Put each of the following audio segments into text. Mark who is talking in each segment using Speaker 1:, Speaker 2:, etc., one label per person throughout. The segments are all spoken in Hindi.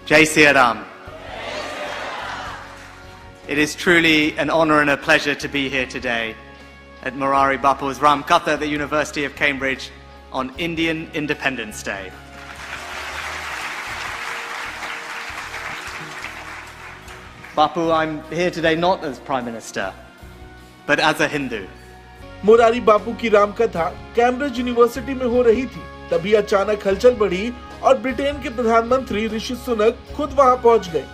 Speaker 1: Jai Siya Ram. It is truly an honor and a pleasure to be here today at Morari Bapu's Ram Katha at the University of Cambridge on Indian Independence Day. Bapu, I'm here today not as Prime Minister, but as a Hindu.
Speaker 2: Morari बापू की रामकथा कैम्ब्रिज यूनिवर्सिटी में हो रही थी, तभी अचानक हलचल बढ़ी और ब्रिटेन के प्रधानमंत्री ऋषि सुनक खुद वहां पहुंच गए।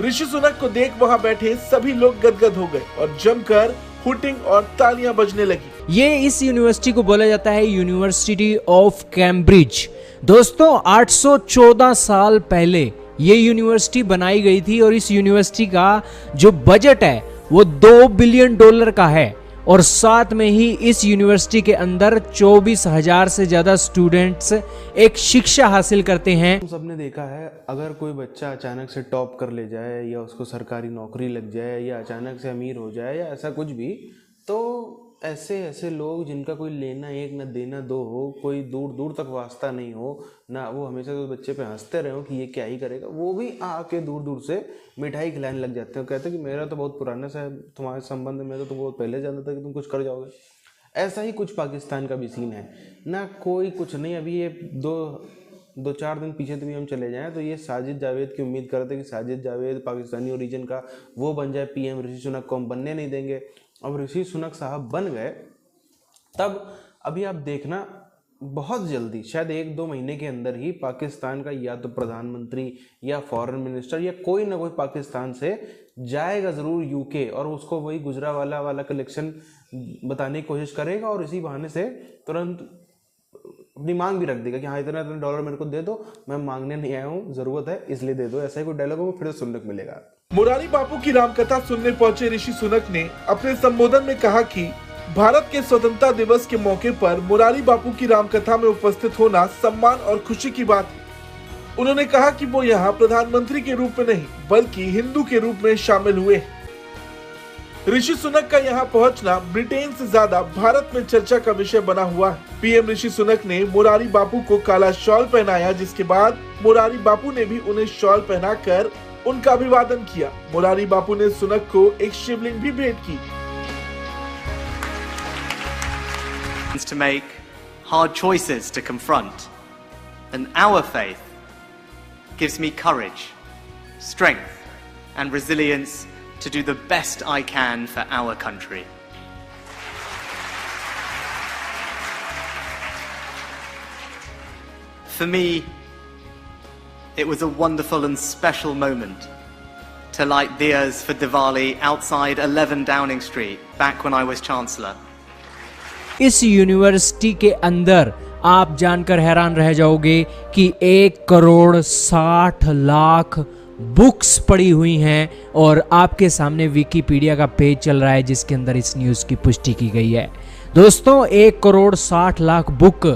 Speaker 2: ऋषि सुनक को देख वहां बैठे सभी लोग गदगद हो गए और जमकर हुटिंग और तालियां बजने लगी।
Speaker 3: ये इस यूनिवर्सिटी को बोला जाता है यूनिवर्सिटी ऑफ कैम्ब्रिज। दोस्तों 814 साल पहले ये यूनिवर्सिटी बनाई गई थी और इस यूनिवर्सिटी का जो बजट है वो $2 बिलियन का है और साथ में ही इस यूनिवर्सिटी के अंदर 24,000 से ज्यादा स्टूडेंट्स एक शिक्षा हासिल करते हैं।
Speaker 4: सबने देखा है, अगर कोई बच्चा अचानक से टॉप कर ले जाए या उसको सरकारी नौकरी लग जाए या अचानक से अमीर हो जाए या ऐसा कुछ भी, तो ऐसे लोग जिनका कोई लेना एक न देना दो हो, कोई दूर दूर तक वास्ता नहीं हो ना, वो हमेशा तो बच्चे पे हंसते रहे हो कि ये क्या ही करेगा, वो भी आके दूर दूर से मिठाई खिलाने लग जाते हो। कहते हैं कि मेरा तो बहुत पुराना सा है तुम्हारे संबंध में, तो तुम बहुत पहले जानता था कि तुम कुछ कर जाओगे। ऐसा ही कुछ पाकिस्तान का भी सीन है ना, कोई कुछ नहीं। अभी ये दो चार दिन पीछे भी हम चले जाएं तो ये साजिद जावेद की उम्मीद करते कि साजिद जावेद पाकिस्तानी ओरिजिन का वो बन जाए पीएम, ऋषि सुनक को हम बनने नहीं देंगे। अब ऋषि सुनक साहब बन गए, तब अभी आप देखना बहुत जल्दी, शायद 1-2 महीने के अंदर ही पाकिस्तान का या तो प्रधानमंत्री या फॉरेन मिनिस्टर या कोई ना कोई पाकिस्तान से जाएगा ज़रूर यूके और उसको वही गुजरावाला वाला कलेक्शन बताने की कोशिश करेगा और इसी बहाने से तुरंत अपनी मांग भी रख देगा कि हाँ इतना $1 मेरे को दे दो, मैं मांगने नहीं आया हूँ, ज़रूरत है इसलिए दे दो। ऐसा ही कोई डायलॉग हो फिर सुनने को मिलेगा।
Speaker 2: मोरारी बापू की रामकथा सुनने पहुंचे ऋषि सुनक ने अपने संबोधन में कहा कि भारत के स्वतंत्रता दिवस के मौके पर मोरारी बापू की रामकथा में उपस्थित होना सम्मान और खुशी की बात है। उन्होंने कहा कि वो यहाँ प्रधानमंत्री के रूप में नहीं बल्कि हिंदू के रूप में शामिल हुए हैं। ऋषि सुनक का यहाँ पहुँचना ब्रिटेन से ज्यादा भारत में चर्चा का विषय बना हुआ है। पीएम ऋषि सुनक ने मोरारी बापू को काला शॉल पहनाया, जिसके बाद मोरारी बापू ने भी उन्हें शॉल पहनाकर उनका अभिवादन किया। मोरारी बापू ने सुनक को एक शिवलिंग भी भेंट की।
Speaker 1: To make hard choices to confront, and our faith gives me courage, strength, and resilience to do the best I can for our country. For me, it was a wonderful and special moment to light diyas for Diwali outside 11 Downing Street back when I was Chancellor.
Speaker 3: इस यूनिवर्सिटी के अंदर आप जानकर हैरान रह जाओगे कि 1,60,00,000 बुक्स पड़ी हुई हैं और आपके सामने विकिपीडिया का पेज चल रहा है जिसके अंदर इस न्यूज़ की पुष्टि की गई है। दोस्तों 1,60,00,000 बुक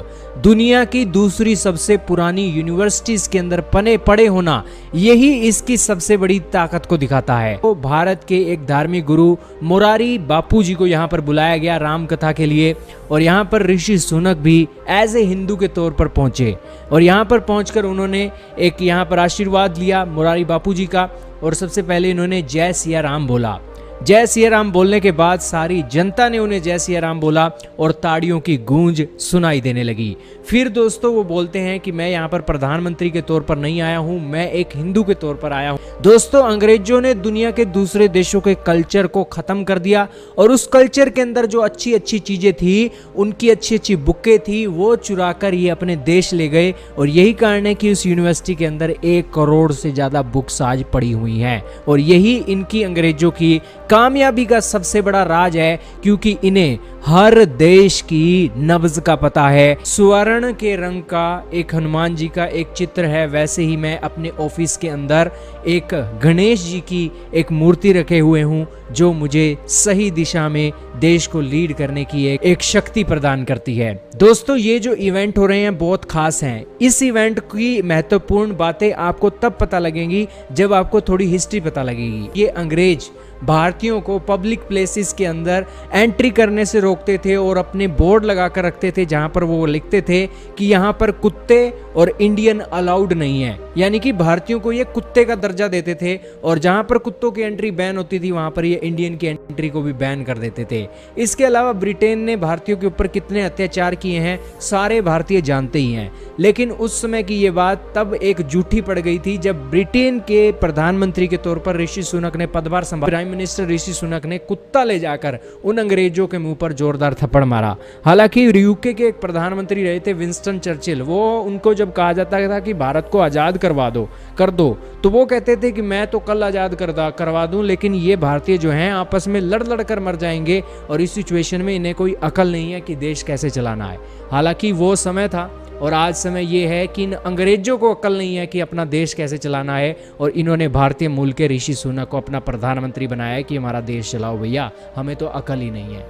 Speaker 3: दुनिया की दूसरी सबसे पुरानी यूनिवर्सिटीज के अंदर पड़े होना, यही इसकी सबसे बड़ी ताकत को दिखाता है। तो भारत के एक धार्मिक गुरु मोरारी बापू जी को यहाँ पर बुलाया गया राम कथा के लिए और यहाँ पर ऋषि सुनक भी एज ए हिंदू के तौर पर पहुँचे और यहाँ पर पहुँचकर उन्होंने एक यहाँ पर आशीर्वाद लिया मोरारी बापू जी का और सबसे पहले इन्होंने जय सिया राम बोला। जय सिया राम बोलने के बाद सारी जनता ने उन्हें जय सिया राम बोला और ताड़ियों की गूंज सुनाई देने लगी। फिर दोस्तों वो बोलते हैं कि मैं यहाँ पर प्रधानमंत्री के तौर पर नहीं आया हूँ, मैं एक हिंदू के तौर पर आया हूँ। दोस्तों अंग्रेजों ने दुनिया के दूसरे देशों के कल्चर को खत्म कर दिया और उस कल्चर के अंदर जो अच्छी अच्छी चीजें थी, उनकी अच्छी अच्छी बुकें थी, वो चुरा कर ये अपने देश ले गए और यही कारण है कि उस यूनिवर्सिटी के अंदर 1 करोड़ से ज्यादा बुक्स आज पड़ी हुई हैं और यही इनकी अंग्रेजों की कामयाबी का सबसे बड़ा राज है, क्योंकि इन्हें हर देश की नब्ज का पता है। स्वर्ण के रंग का एक हनुमान जी का एक चित्र है, वैसे ही मैं अपने ऑफिस के अंदर एक गणेश जी की एक मूर्ति रखे हुए हूँ जो मुझे सही दिशा में देश को लीड करने की एक शक्ति प्रदान करती है। दोस्तों ये जो इवेंट हो रहे हैं बहुत खास हैं। इस इवेंट की महत्वपूर्ण बातें आपको तब पता लगेंगी जब आपको थोड़ी हिस्ट्री पता लगेगी। ये अंग्रेज भारतीयों को पब्लिक प्लेसेस के अंदर एंट्री करने से रोकते थे और अपने बोर्ड लगा कर रखते थे जहां पर वो लिखते थे कि यहां पर कुत्ते और इंडियन अलाउड नहीं है, यानी कि भारतीयों को ये कुत्ते का दर्जा देते थे और जहां पर कुत्तों की एंट्री बैन होती थी वहां पर ये इंडियन की एंट्री को भी बैन कर देते थे। इसके अलावा ब्रिटेन ने भारतीयों के ऊपर कितने अत्याचार किए हैं सारे भारतीय जानते ही हैं, लेकिन उस समय की ये बात तब एक झूठी पड़ गई थी जब ब्रिटेन के प्रधानमंत्री के तौर पर ऋषि सुनक ने पदभार संभाला। प्राइम मिनिस्टर ऋषि सुनक ने कुत्ता ले जाकर उन अंग्रेजों के मुंह पर जोरदार थप्पड़ मारा। हालांकि यूके के एक प्रधानमंत्री रहे थे विंस्टन चर्चिल, वो उनको जब कहा जाता था कि भारत को आज़ाद कर दो तो वो कहते थे कि मैं तो कल आज़ाद करवा दूं, लेकिन ये भारतीय जो हैं आपस में लड़ लड़ कर मर जाएंगे और इस सिचुएशन में इन्हें कोई अकल नहीं है कि देश कैसे चलाना है। हालांकि वो समय था और आज समय ये है कि इन अंग्रेजों को अकल नहीं है कि अपना देश कैसे चलाना है और इन्होंने भारतीय मूल के ऋषि सुनक को अपना प्रधानमंत्री बनाया है कि हमारा देश चलाओ भैया, हमें तो अकल ही नहीं है।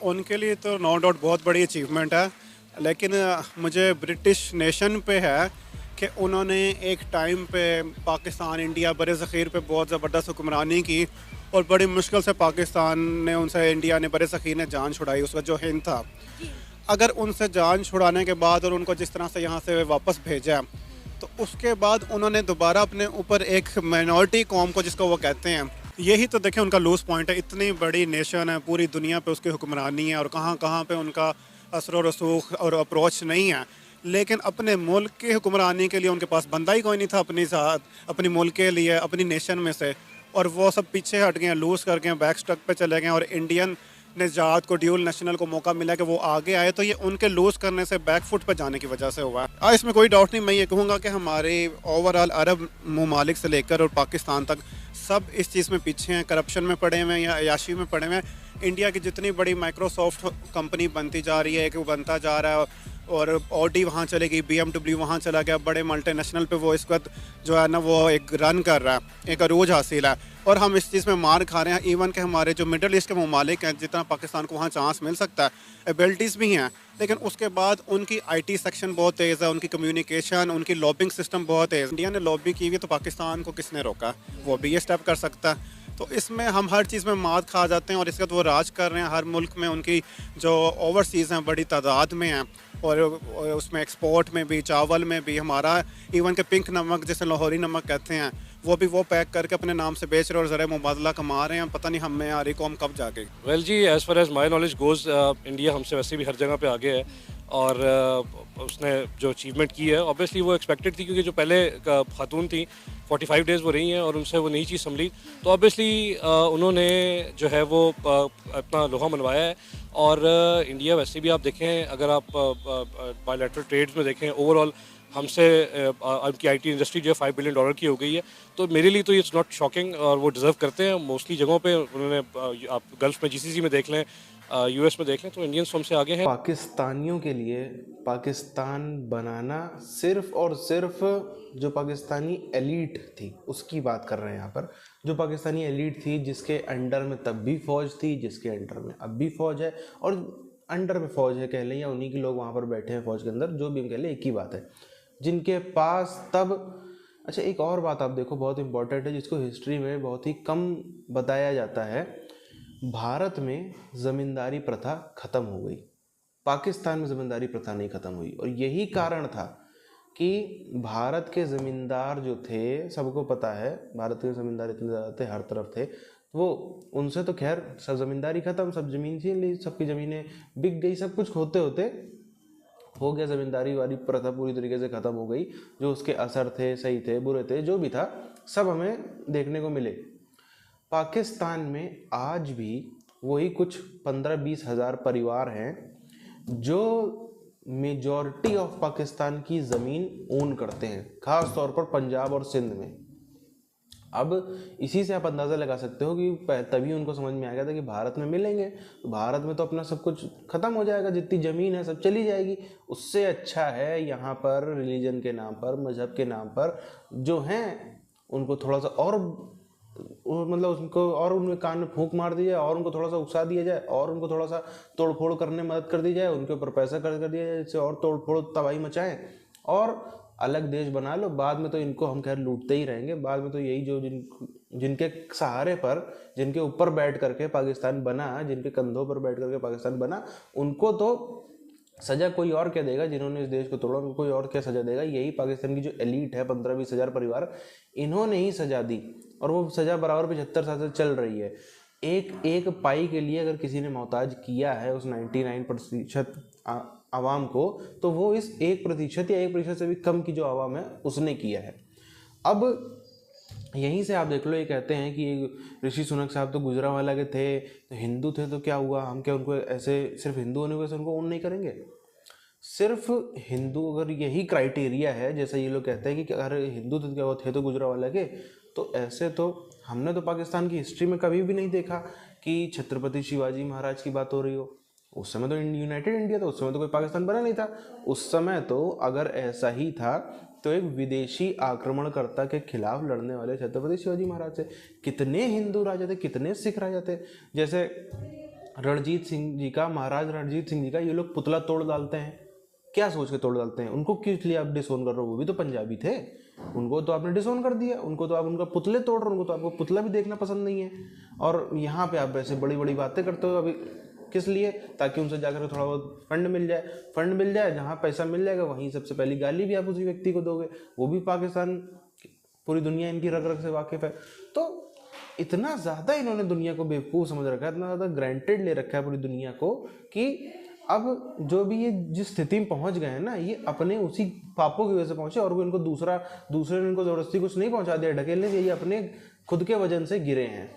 Speaker 5: उनके लिए तो नो डाउट बहुत बड़ी अचीवमेंट है, लेकिन मुझे ब्रिटिश नेशन पे है कि उन्होंने एक टाइम पे पाकिस्तान इंडिया बड़े ज़ख़ीर पे बहुत ज़बरदस्त हुक्मरानी की और बड़ी मुश्किल से पाकिस्तान ने उनसे इंडिया ने बड़े ज़ख़ीर ने जान छुड़ाई। उसका जो हिंद था, अगर उनसे जान छुड़ाने के बाद और उनको जिस तरह से यहाँ से वापस भेजा तो उसके बाद उन्होंने दोबारा अपने ऊपर एक माइनॉरिटी कौम को, जिसको वो कहते हैं, यही तो देखें उनका लूज़ पॉइंट है। इतनी बड़ी नेशन है, पूरी दुनिया पे उसकी हुक्मरानी है और कहाँ कहाँ पे उनका असर और रसूख और अप्रोच नहीं है, लेकिन अपने मुल्क की हुक्मरानी के लिए उनके पास बंदा ही कोई नहीं था अपनी मुल्क के लिए, अपनी नेशन में से, और वो सब पीछे हट गए, लूज़ कर गए, बैक स्ट्रक पे चले गए और इंडियन निजात को, ड्यूल नेशनल को मौका मिला कि वो आगे आए, तो ये उनके लूज़ करने से बैक फुट पर जाने की वजह से हुआ है। इसमें कोई डाउट नहीं। मैं ये कहूँगा कि हमारे ओवरऑल अरब ममालिक से लेकर और पाकिस्तान तक सब इस चीज़ में पीछे हैं, करप्शन में पड़े हुए हैं या अयाशी में पड़े हुए हैं। इंडिया की जितनी बड़ी माइक्रोसॉफ्ट कंपनी बनती जा रही है, एक बनता जा रहा है और ऑडी वहाँ चलेगी, BMW वहाँ चला गया, बड़े मल्टीनेशनल पे वो इस वक्त जो है ना वो एक रन कर रहा है, एक अरूज हासिल है और हम इस चीज़ में मार खा रहे हैं। इवन के हमारे जो मिडल ईस्ट के ममालिक हैं, जितना पाकिस्तान को वहाँ चांस मिल सकता है, एबिलिटीज़ भी हैं, लेकिन उसके बाद उनकी IT सेक्शन बहुत तेज़ है, उनकी कम्युनिकेशन, उनकी लॉबिंग सिस्टम बहुत तेज़। इंडिया ने लॉबी की हुई तो पाकिस्तान को किसने रोका? वो भी ये स्टेप कर सकता है। तो इसमें हम हर चीज़ में मात खा जाते हैं और इसके बाद वो राज कर रहे हैं हर मुल्क में। उनकी जो ओवरसीज़ हैं बड़ी तादाद में हैं और उसमें एक्सपोर्ट में भी, चावल में भी। हमारा इवन के पिंक नमक, जिसे लाहौरी नमक कहते हैं, वो भी वो पैक करके अपने नाम से बेच रहे और ज़रा मुबादला कमा रहे हैं। पता नहीं हमें हमारी कौम कब जाके।
Speaker 6: Well ji, as far as my knowledge goes, India हमसे वैसे भी हर जगह पे आगे है और उसने जो अचीवमेंट की है ऑब्वियसली वो एक्सपेक्टेड थी, क्योंकि जो पहले खातून थी 45 डेज़ वो रही हैं और उनसे वो नई चीज़ संभली, तो ऑब्वियसली उन्होंने जो है वो अपना लोहा मनवाया है। और इंडिया वैसे भी आप देखें, अगर आप बायलैटरल ट्रेड्स में देखें, ओवरऑल हमसे उनकी IT इंडस्ट्री जो है $5 बिलियन की हो गई है। तो मेरे लिए तो इट्स नॉट शॉकिंग और वो डिज़र्व करते हैं। मोस्टली जगहों पे उन्होंने, आप गल्फ़ में GCC में देख लें, US में देख लें, तो इंडियंस हमसे आगे हैं।
Speaker 4: पाकिस्तानियों के लिए पाकिस्तान बनाना सिर्फ और सिर्फ जो पाकिस्तानी एलीट थी उसकी बात कर रहे हैं यहाँ पर। जो पाकिस्तानी एलीट थी, जिसके अंडर में तब भी फ़ौज थी, जिसके अंडर में अब भी फ़ौज है और अंडर में फ़ौज है कह लें, या उन्हीं के लोग वहाँ पर बैठे हैं फ़ौज के अंदर, जो भी हम कह लें, एक ही बात है, जिनके पास तब। अच्छा, एक और बात आप देखो बहुत इंपॉर्टेंट है, जिसको हिस्ट्री में बहुत ही कम बताया जाता है। भारत में ज़मींदारी प्रथा ख़त्म हो गई, पाकिस्तान में ज़मींदारी प्रथा नहीं ख़त्म हुई। और यही कारण था कि भारत के ज़मींदार जो थे, सबको पता है भारत के ज़मींदार इतने ज़्यादा थे, हर तरफ थे, वो उनसे तो खैर सब ज़मींदारी ख़त्म, सब ज़मीन छीन ली, सबकी ज़मीनें बिक गई, सब कुछ होते होते हो गया, ज़मींदारी वाली प्रथा पूरी तरीके से ख़त्म हो गई। जो उसके असर थे, सही थे, बुरे थे, जो भी था, सब हमें देखने को मिले। पाकिस्तान में आज भी वही कुछ 15-20 हज़ार परिवार हैं जो मेजॉरिटी ऑफ पाकिस्तान की ज़मीन ओन करते हैं, ख़ास तौर पर पंजाब और सिंध में। अब इसी से आप अंदाज़ा लगा सकते हो कि तभी उनको समझ में आ गया था कि भारत में मिलेंगे तो भारत में तो अपना सब कुछ ख़त्म हो जाएगा, जितनी ज़मीन है सब चली जाएगी। उससे अच्छा है यहाँ पर रिलीजन के नाम पर, मज़हब के नाम पर जो हैं उनको थोड़ा सा और मतलब उनको और उनके कान में फूंक मार दी जाए और उनको थोड़ा सा उकसा दिया जाए और उनको थोड़ा सा तोड़फोड़ करने में मदद कर दी जाए, उनके ऊपर पैसा खर्च कर दिया जाए, जिससे और तोड़फोड़ तबाही मचाएं। और अलग देश बना लो, बाद में तो इनको हम खैर लूटते ही रहेंगे, बाद में तो यही जो जिनके सहारे पर, जिनके ऊपर बैठ करके पाकिस्तान बना, जिनके कंधों पर बैठ करके पाकिस्तान बना, उनको तो सजा कोई और क्या देगा। जिन्होंने इस देश को तोड़ा उनको कोई और क्या सजा देगा। यही पाकिस्तान की जो एलीट है, 15-20 हज़ार परिवार, इन्होंने ही सजा दी और वो सजा बराबर 75 साल से चल रही है। एक पाई के लिए अगर किसी ने मोहताज किया है उस 99% आवाम को, तो वो इस 1% या 1% से भी कम की जो आवाम है उसने किया है। अब यहीं से आप देख लो, ये कहते हैं कि ऋषि सुनक साहब तो गुजरांवाला के थे, तो हिंदू थे तो क्या हुआ, हम क्या उनको ऐसे सिर्फ हिंदू होने की वजह से उनको ओन नहीं करेंगे। सिर्फ हिंदू अगर यही क्राइटेरिया है, जैसा ये लोग कहते हैं कि अगर हिंदू थे क्या वो थे तो गुजरांवाला के, तो ऐसे तो हमने तो पाकिस्तान की हिस्ट्री में कभी भी नहीं देखा कि छत्रपति शिवाजी महाराज की बात हो रही हो। उस समय तो यूनाइटेड इंडिया था, उस समय तो कोई पाकिस्तान बना नहीं था। उस समय तो अगर ऐसा ही था तो एक विदेशी आक्रमणकर्ता के खिलाफ लड़ने वाले छत्रपति शिवाजी महाराज थे। कितने हिंदू राजा थे, कितने सिख राजा थे। जैसे रणजीत सिंह जी का, महाराज रणजीत सिंह जी का ये लोग पुतला तोड़ डालते हैं, क्या सोच के तोड़ डालते हैं? उनको किस लिए आप डिसोन कर रहे हो? वो भी तो पंजाबी थे, उनको तो आपने डिसोन कर दिया, उनको तो आप उनका पुतले तोड़ रहे हो, उनको तो आपको पुतला भी देखना पसंद नहीं है। और यहाँ पे आप ऐसे बड़ी बड़ी बातें करते हो अभी किस लिए? ताकि उनसे जाकर थोड़ा बहुत फंड मिल जाए, जहाँ पैसा मिल जाएगा वहीं सबसे पहली गाली भी आप उसी व्यक्ति को दोगे। वो भी पाकिस्तान, पूरी दुनिया इनकी रग रग से वाकिफ है। तो इतना ज़्यादा इन्होंने दुनिया को बेवकूफ़ समझ रखा है, इतना ज़्यादा ग्रांटेड ले रखा है पूरी दुनिया को, कि अब जो भी ये जिस स्थिति में पहुंच गए हैं ना, ये अपने उसी पापों की वजह से पहुंचे, और इनको दूसरे ने इनको ज़बरदस्ती कुछ नहीं पहुंचा दिया ढकेलने से, ये अपने खुद के वजन से गिरे हैं।